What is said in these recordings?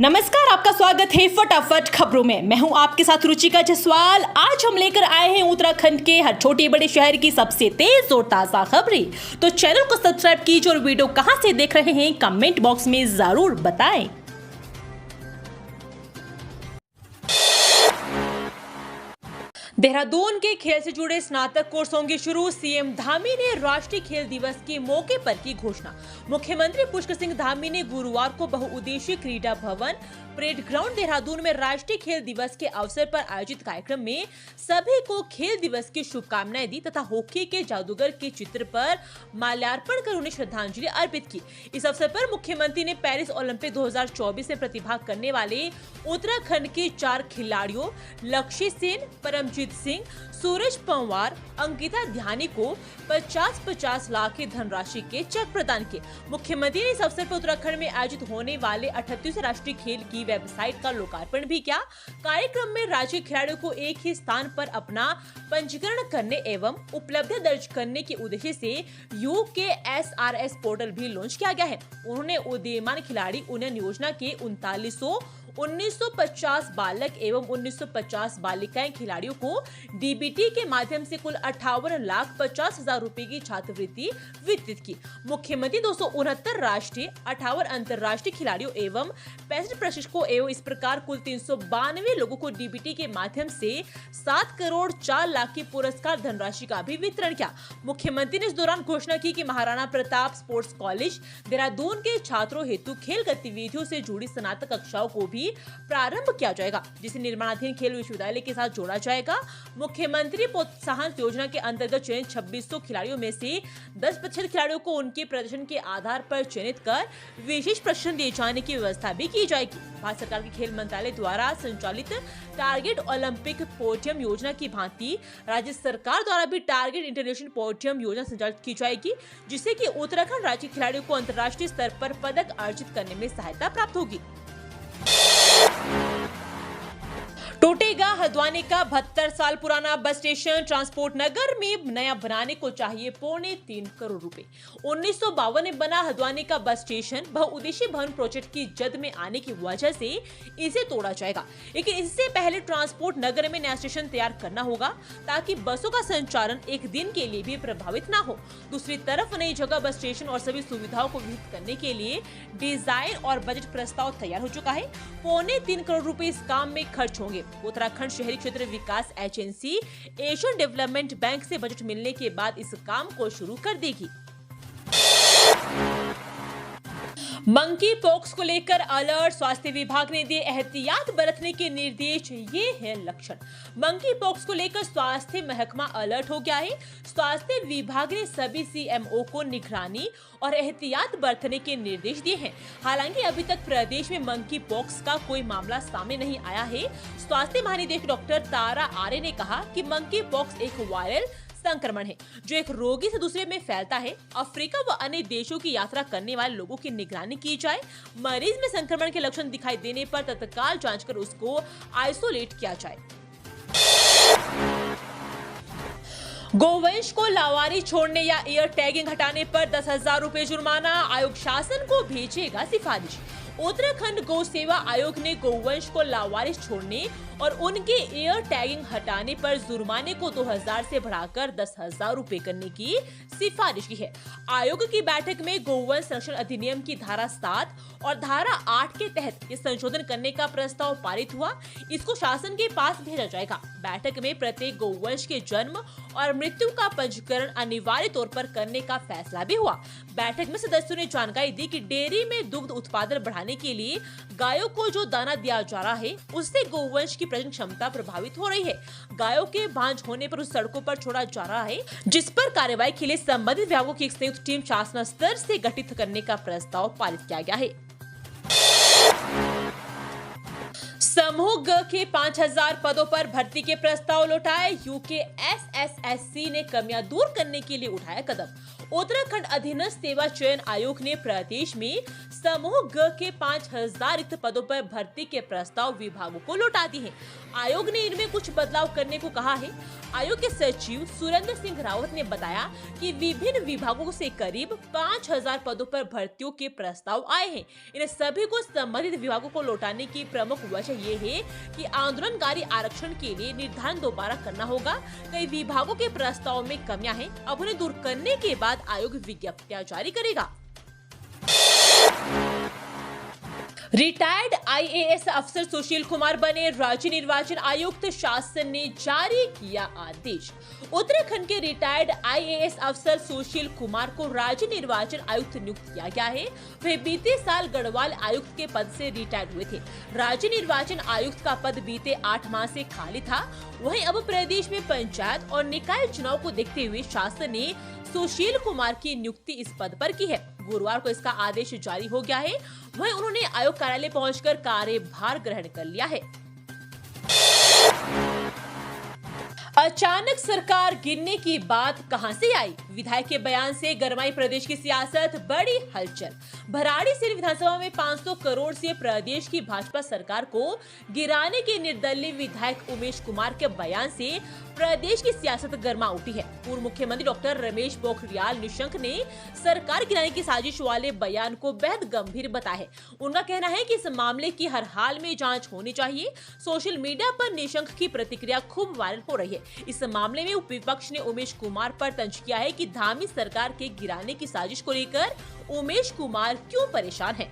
नमस्कार, आपका स्वागत है फटाफट खबरों में। मैं हूं आपके साथ रुचिका जसवाल। आज हम लेकर आए हैं उत्तराखंड के हर छोटे बड़े शहर की सबसे तेज और ताजा खबरें। तो चैनल को सब्सक्राइब कीजिए और वीडियो कहां से देख रहे हैं कमेंट बॉक्स में जरूर बताएं। देहरादून के खेल से जुड़े स्नातक कोर्स होंगे शुरू। सीएम धामी ने राष्ट्रीय खेल दिवस के मौके पर की घोषणा। मुख्यमंत्री पुष्कर सिंह धामी ने गुरुवार को बहुउद्देशीय क्रीडा भवन परेड ग्राउंड देहरादून में राष्ट्रीय खेल दिवस के अवसर पर आयोजित कार्यक्रम में सभी को खेल दिवस की शुभकामनाएं दी तथा हॉकी के जादूगर के चित्र पर माल्यार्पण कर उन्हें श्रद्धांजलि अर्पित की। इस अवसर पर मुख्यमंत्री ने पेरिस ओलंपिक 2024 में प्रतिभाग करने वाले उत्तराखंड के 4 खिलाड़ियों लक्ष्य सेन, परमजीत सिंह, सूरज पंवार, अंकिता ध्यानी को 50-50 लाख की धनराशि के चेक प्रदान किए। मुख्यमंत्री ने इस अवसर पर उत्तराखंड में आयोजित होने वाले 38वें राष्ट्रीय खेल की वेबसाइट का लोकार्पण भी किया। कार्यक्रम में राज्य खिलाड़ियों को एक ही स्थान पर अपना पंजीकरण करने एवं उपलब्धि दर्ज करने के उद्देश्य से UKSRS पोर्टल भी लॉन्च किया गया है। उन्होंने उदीयमान खिलाड़ी उन्नयन योजना के 1950 बालक एवं 1950 बालिकाएं खिलाड़ियों को DBT के माध्यम से कुल 58,50,000 रुपए की छात्रवृत्ति वितरित की। मुख्यमंत्री 269 राष्ट्रीय, 58 अंतर्राष्ट्रीय खिलाड़ियों एवं 65 प्रशिक्षकों एवं इस प्रकार कुल 392 लोगों को DBT के माध्यम से 7 करोड़ 4 लाख की पुरस्कार धनराशि का भी वितरण किया। मुख्यमंत्री ने इस दौरान घोषणा की कि महाराणा प्रताप स्पोर्ट्स कॉलेज देहरादून के छात्रों हेतु खेल गतिविधियों से जुड़ी स्नातक कक्षाओं को भी प्रारंभ किया जाएगा, जिसे निर्माणाधीन खेल विश्वविद्यालय के साथ जोड़ा जाएगा। मुख्यमंत्री प्रोत्साहन योजना के अंतर्गत चयनित 2600 खिलाड़ियों में से 10% खिलाड़ियों को उनके प्रदर्शन के आधार पर चयनित कर विशेष प्रशिक्षण दिए जाने की व्यवस्था भी की जाएगी। भारत सरकार के खेल मंत्रालय द्वारा संचालित टारगेट ओलंपिक पोडियम योजना की भांति राज्य सरकार द्वारा भी टारगेट इंटरनेशनल पोडियम योजना संचालित की जाएगी, जिससे कि उत्तराखंड राज्य के खिलाड़ियों को अंतर्राष्ट्रीय स्तर पर पदक अर्जित करने में सहायता प्राप्त होगी। टूटेगा हल्द्वानी का 72 साल पुराना बस स्टेशन। ट्रांसपोर्ट नगर में नया बनाने को चाहिए 3.25 करोड़ रुपए। 1952 में बना हल्द्वानी का बस स्टेशन बहुउद्देशीय भवन प्रोजेक्ट की जद में आने की वजह से इसे तोड़ा जाएगा, लेकिन इससे पहले ट्रांसपोर्ट नगर में नया स्टेशन तैयार करना होगा ताकि बसों का संचालन एक दिन के लिए भी प्रभावित न हो। दूसरी तरफ नई जगह बस स्टेशन और सभी सुविधाओं को विकसित करने के लिए डिजाइन और बजट प्रस्ताव तैयार हो चुका है। 3.25 करोड़ रुपए इस काम में खर्च होंगे। उत्तराखंड शहरी क्षेत्र विकास एजेंसी एशियन डेवलपमेंट बैंक से बजट मिलने के बाद इस काम को शुरू कर देगी। मंकी पॉक्स को लेकर अलर्ट। स्वास्थ्य विभाग ने दिए एहतियात बरतने के निर्देश। ये है लक्षण। मंकी पॉक्स को लेकर स्वास्थ्य महकमा अलर्ट हो गया है। स्वास्थ्य विभाग ने सभी CMO को निगरानी और एहतियात बरतने के निर्देश दिए हैं। हालांकि अभी तक प्रदेश में मंकी पॉक्स का कोई मामला सामने नहीं आया है। स्वास्थ्य महानिदेशक डॉक्टर तारा आर्य ने कहा कि मंकी पॉक्स एक वायरल संक्रमण है जो एक रोगी से दूसरे में फैलता है। अफ्रीका व अन्य देशों की यात्रा करने वाले लोगों की निगरानी की जाए। मरीज में संक्रमण के लक्षण दिखाई देने पर तत्काल जांच कर उसको आइसोलेट किया जाए। गोवंश को लावारिस छोड़ने या एयर टैगिंग हटाने पर 10,000 रुपए जुर्माना। आयोग शासन को भेजेगा सिफारिश। उत्तराखंड गौ सेवा आयोग ने गोवंश को लावारिस छोड़ने और उनके एयर टैगिंग हटाने पर जुर्माने को 2,000 से बढ़ाकर 10,000 रुपए करने की सिफारिश की है। आयोग की बैठक में गोवंश संरक्षण अधिनियम की धारा 7 और धारा 8 के तहत ये संशोधन करने का प्रस्ताव पारित हुआ। इसको शासन के पास भेजा जाएगा। बैठक में प्रत्येक गोवंश के जन्म और मृत्यु का पंजीकरण अनिवार्य तौर पर करने का फैसला भी हुआ। बैठक में सदस्यों ने जानकारी दी कि डेयरी में दुग्ध उत्पादन बढ़ाने के लिए गायों को जो दाना दिया जा रहा है उससे गोवंश की प्रजनन क्षमता प्रभावित हो रही है। गायों के बांझ होने पर उस सड़कों पर छोड़ा जा रहा है, जिस पर कार्रवाई के लिए संबंधित विभागों की एक संयुक्त टीम शासन स्तर से गठित करने का प्रस्ताव पारित किया गया है। समूह ग के 5,000 पदों पर भर्ती के प्रस्ताव लौटाए। UKSSC ने कमियां दूर करने के लिए उठाया कदम। उत्तराखंड अधीनस्थ सेवा चयन आयोग ने प्रदेश में समूह ग के 5000 रिक्त पदों पर भर्ती के प्रस्ताव विभागों को लौटा दिए हैं। आयोग ने इनमें कुछ बदलाव करने को कहा है। आयोग के सचिव सुरेंद्र सिंह रावत ने बताया कि विभिन्न विभागों से करीब 5000 पदों पर भर्तियों के प्रस्ताव आए हैं। इन सभी को संबंधित विभागों को लौटाने की प्रमुख वजह ये है कि आंदोलनकारी आरक्षण के लिए निर्धारण दोबारा करना होगा। कई विभागों के प्रस्ताव में कमियां हैं, अब उन्हें दूर करने के बाद आयोग विज्ञप्तियां जारी करेगा। रिटायर्ड आईएएस अफसर सुशील कुमार बने राज्य निर्वाचन आयुक्त, शासन ने जारी किया आदेश। उत्तराखंड के रिटायर्ड आईएएस अफसर सुशील कुमार को राज्य निर्वाचन आयुक्त नियुक्त किया गया है। वे बीते साल गढ़वाल आयुक्त के पद से रिटायर्ड हुए थे। राज्य निर्वाचन आयुक्त का पद बीते 8 माह से खाली था। वहीं अब प्रदेश में पंचायत और निकाय चुनाव को देखते हुए शासन ने सुशील कुमार की नियुक्ति इस पद पर की है। गुरुवार को इसका आदेश जारी हो गया है। वहीं उन्होंने आयोग कार्यालय पहुंचकर कार्यभार ग्रहण कर लिया है। अचानक सरकार गिरने की बात कहां से आई? विधायक के बयान से गरमाई प्रदेश की सियासत, बड़ी हलचल। भराड़ीसैंण विधानसभा में 500 करोड़ से प्रदेश की भाजपा सरकार को गिराने के निर्दलीय विधायक उमेश कुमार के बयान से प्रदेश की सियासत गर्मा उठी है। पूर्व मुख्यमंत्री डॉक्टर रमेश पोखरियाल निशंक ने सरकार गिराने की साजिश वाले बयान को बेहद गंभीर बताया है। उनका कहना है कि इस मामले की हर हाल में जांच होनी चाहिए। सोशल मीडिया पर निशंक की प्रतिक्रिया खूब वायरल हो रही है। इस मामले में विपक्ष ने उमेश कुमार पर तंज किया है कि धामी सरकार के गिराने की साजिश को लेकर उमेश कुमार क्यों परेशान है।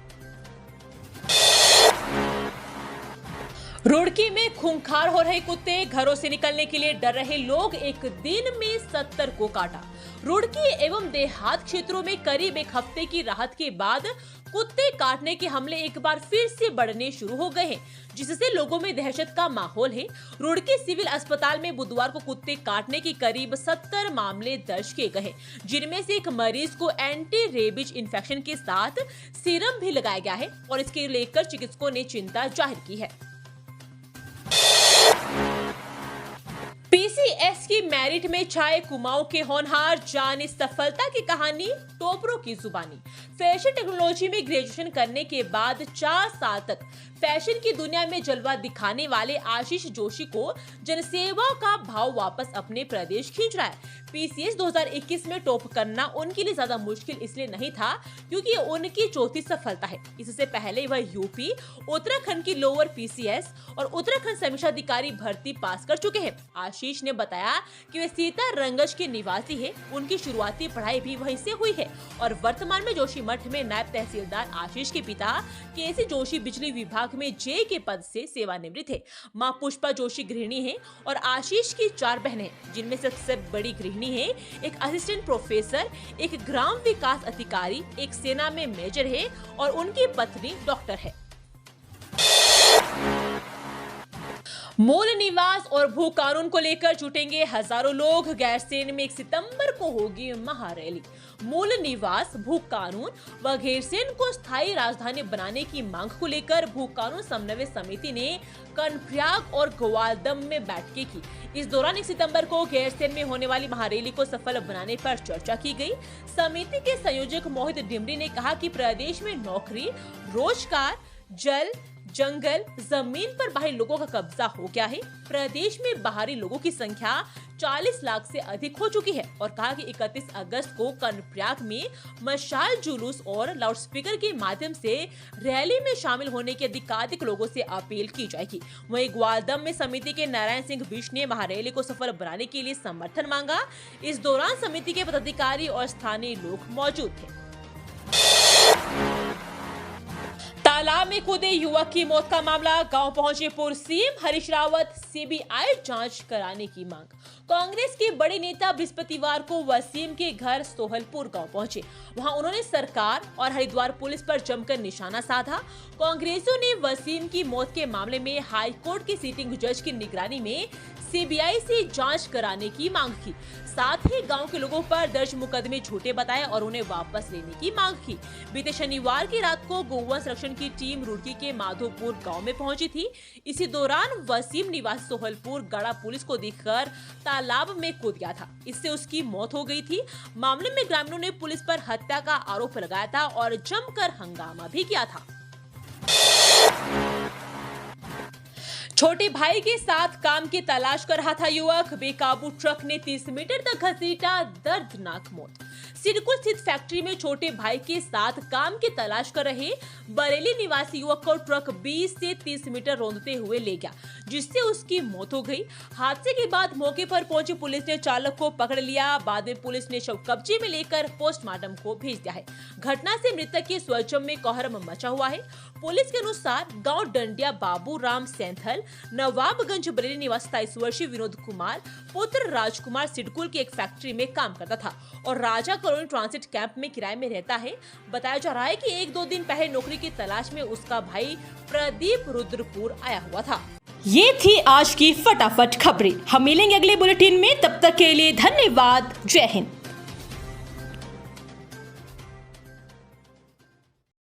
रुड़की में खूंखार हो रहे कुत्ते, घरों से निकलने के लिए डर रहे लोग, एक दिन में 70 को काटा। रुड़की एवं देहात क्षेत्रों में करीब एक हफ्ते की राहत के बाद कुत्ते काटने के हमले एक बार फिर से बढ़ने शुरू हो गए हैं, जिससे लोगों में दहशत का माहौल है। रुड़की सिविल अस्पताल में बुधवार को कुत्ते काटने के करीब 70 मामले दर्ज किए गए हैं, जिनमें से एक मरीज को एंटी रेबीज इन्फेक्शन के साथ सीरम भी लगाया गया है और इसके लेकर चिकित्सकों ने चिंता जाहिर की है। पीसीएस की मेरिट में छाए कुमाऊं के होनहार, जाने सफलता की कहानी टॉपरों की जुबानी। फैशन टेक्नोलॉजी में ग्रेजुएशन करने के बाद 4 साल तक फैशन की दुनिया में जलवा दिखाने वाले आशीष जोशी को जनसेवा का भाव वापस अपने प्रदेश खींच रहा है। पीसीएस 2021 में टॉप करना उनके लिए ज्यादा मुश्किल इसलिए नहीं था क्योंकि उनकी चौथी सफलता है। इससे पहले वह यूपी, उत्तराखंड की लोअर पीसीएस और उत्तराखंड समीक्षा अधिकारी भर्ती पास कर चुके हैं। आशीष ने बताया कि वे सीता रंगज के निवासी है। उनकी शुरुआती पढ़ाई भी वहीं से हुई है और वर्तमान में जोशीमठ में नायब तहसीलदार आशीष के पिता केसी जोशी बिजली विभाग में जे के पद से सेवानिवृत्त है। मां पुष्पा जोशी गृहिणी है और आशीष की 4 बहनें हैं, जिनमें सबसे बड़ी गृहिणी है, एक असिस्टेंट प्रोफेसर, एक ग्राम विकास अधिकारी, एक सेना में मेजर है और उनकी पत्नी डॉक्टर है। मूल निवास और भू कानून को लेकर जुटेंगे हजारों लोग। गैरसैंण में 1 सितंबर को होगी महारैली। मूल निवास, भू कानून व गैरसैंण को स्थायी राजधानी बनाने की मांग को लेकर भू कानून समन्वय समिति ने कर्णप्रयाग और ग्वालदम में बैठकें की। इस दौरान 1 सितंबर को गैरसैंण में होने वाली महारैली को सफल बनाने पर चर्चा की गई। समिति के संयोजक मोहित डिमरी ने कहा कि प्रदेश में नौकरी, रोजगार, जल, जंगल, जमीन पर बाहरी लोगों का कब्जा हो गया है। प्रदेश में बाहरी लोगों की संख्या 40 लाख से अधिक हो चुकी है और कहा कि 31 अगस्त को कर्णप्रयाग में मशाल जुलूस और लाउडस्पीकर के माध्यम से रैली में शामिल होने की अधिकाधिक लोगों से अपील की जाएगी। वहीं ग्वालदम में समिति के नारायण सिंह बिष्ट ने महारैली को सफल बनाने के लिए समर्थन मांगा। इस दौरान समिति के पदाधिकारी और स्थानीय लोग मौजूद थे। तालाब में कूदे युवक की मौत का मामला, गांव पहुंचे पूर्व सीएम हरीश रावत, सीबीआई जांच कराने की मांग। कांग्रेस के बड़े नेता बृहस्पतिवार को वसीम के घर सोहलपुर गांव पहुंचे। वहां उन्होंने सरकार और हरिद्वार पुलिस पर जमकर निशाना साधा। कांग्रेसियों ने वसीम की मौत के मामले में हाई कोर्ट के सिटिंग जज की निगरानी में सीबीआई से जांच कराने की मांग की। साथ ही गांव के लोगों पर दर्ज मुकदमे झूठे बताए और उन्हें वापस लेने की मांग की। बीते शनिवार की रात को गौवंश संरक्षण की टीम रुड़की के माधोपुर गांव में पहुंची थी। इसी दौरान वसीम निवासी सोहलपुर गड़ा पुलिस को देखकर तालाब में कूद गया था। इससे उसकी मौत हो गई थी। मामले में ग्रामीणों ने पुलिस पर हत्या का आरोप लगाया था और जमकर हंगामा भी किया था। छोटे भाई के साथ काम की तलाश कर रहा था युवक, बेकाबू ट्रक ने 30 मीटर तक घसीटा, दर्दनाक मौत। सिडकुल स्थित फैक्ट्री में छोटे भाई के साथ काम की तलाश कर रहे बरेली निवासी युवक को ट्रक 20 से 30 मीटर रौंदते हुए ले गया, जिससे उसकी मौत हो गई। हादसे के बाद मौके पर पहुंची पुलिस ने चालक को पकड़ लिया। बाद में पुलिस ने शव कब्जे में लेकर पोस्टमार्टम को भेज दिया है। घटना से मृतक के स्वजन में कोहराम मचा हुआ है। पुलिस के अनुसार गांव डंडिया बाबू राम सैंथल नवाबगंज बरेली निवासी 23 वर्षीय विनोद कुमार पुत्र राजकुमार सिडकुल की एक फैक्ट्री में काम करता था और राजा कॉलोनी ट्रांसिट कैंप में किराए में रहता है। बताया जा रहा है कि 1-2 दिन पहले नौकरी की तलाश में उसका भाई प्रदीप रुद्रपुर आया हुआ था। ये थी आज की फटाफट खबरें। हम मिलेंगे अगले बुलेटिन में, तब तक के लिए धन्यवाद। जय हिंद।